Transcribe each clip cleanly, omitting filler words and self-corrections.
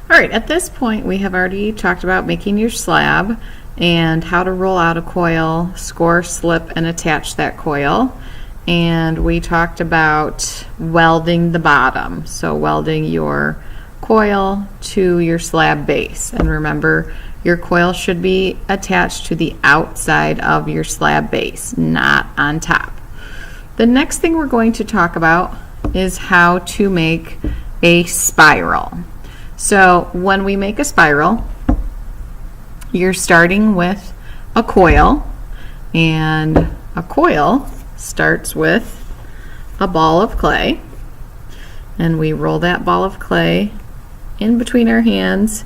All right, at this point we have already talked about making your slab and how to roll out a coil, score, slip, and attach that coil. And we talked about welding the bottom, so welding your coil to your slab base. And remember, your coil should be attached to the outside of your slab base, not on top. The next thing we're going to talk about is how to make a spiral. So when we make a spiral, you're starting with a coil, and a coil starts with a ball of clay, and we roll that ball of clay in between our hands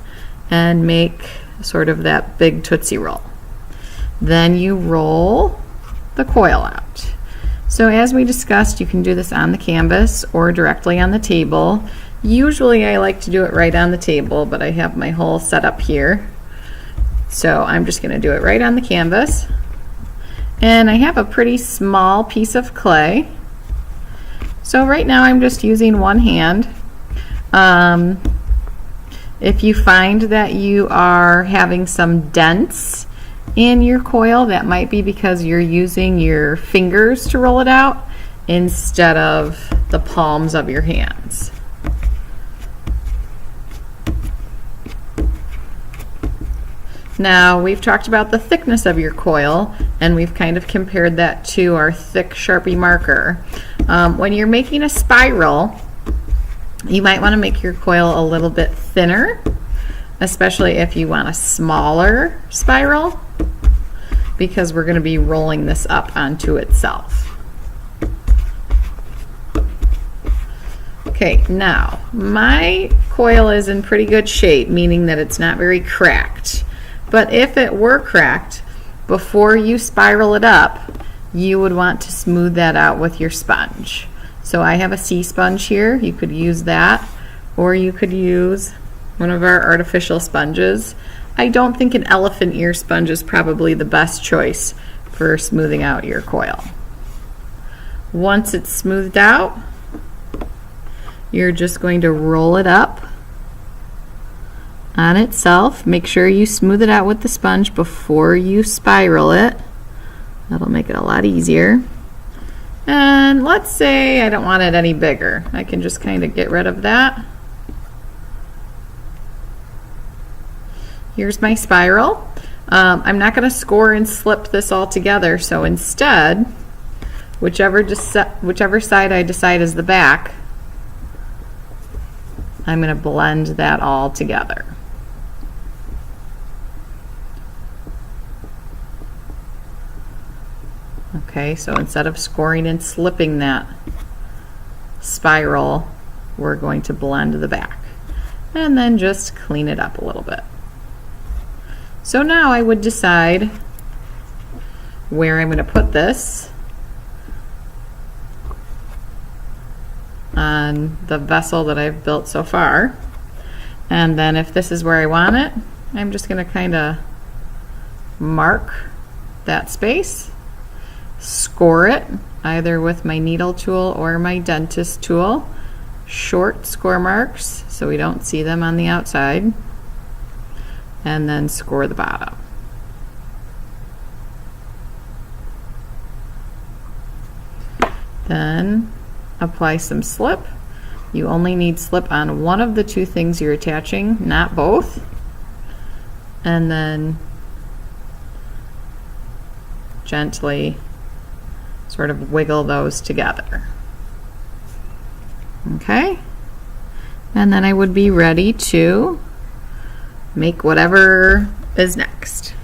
and make sort of that big Tootsie Roll. Then you roll the coil out. So as we discussed, you can do this on the canvas or directly on the table. Usually I like to do it right on the table, but I have my whole setup here. So I'm just going to do it right on the canvas. And I have a pretty small piece of clay. So right now I'm just using one hand. If you find that you are having some dents in your coil, that might be because you're using your fingers to roll it out instead of the palms of your hands. Now, we've talked about the thickness of your coil, and we've kind of compared that to our thick Sharpie marker. When you're making a spiral, you might want to make your coil a little bit thinner, especially if you want a smaller spiral, because we're going to be rolling this up onto itself. Okay, now my coil is in pretty good shape, meaning that it's not very cracked. But if it were cracked, before you spiral it up, you would want to smooth that out with your sponge. So I have a sea sponge here. You could use that, or you could use one of our artificial sponges. I don't think an elephant ear sponge is probably the best choice for smoothing out your coil. Once it's smoothed out, you're just going to roll it up on itself. Make sure you smooth it out with the sponge before you spiral it. That'll make it a lot easier. And let's say I don't want it any bigger. I can just kind of get rid of that. Here's my spiral. I'm not going to score and slip this all together, so instead, whichever side I decide is the back, I'm going to blend that all together. Okay, so instead of scoring and slipping that spiral, we're going to blend the back and then just clean it up a little bit. So now I would decide where I'm going to put this on the vessel that I've built so far. And then if this is where I want it, I'm just going to kind of mark that space, score it either with my needle tool or my dentist tool, short score marks so we don't see them on the outside, and then score the bottom. Then apply some slip. You only need slip on one of the two things you're attaching, not both. And then gently sort of wiggle those together. Okay? And then I would be ready to make whatever is next.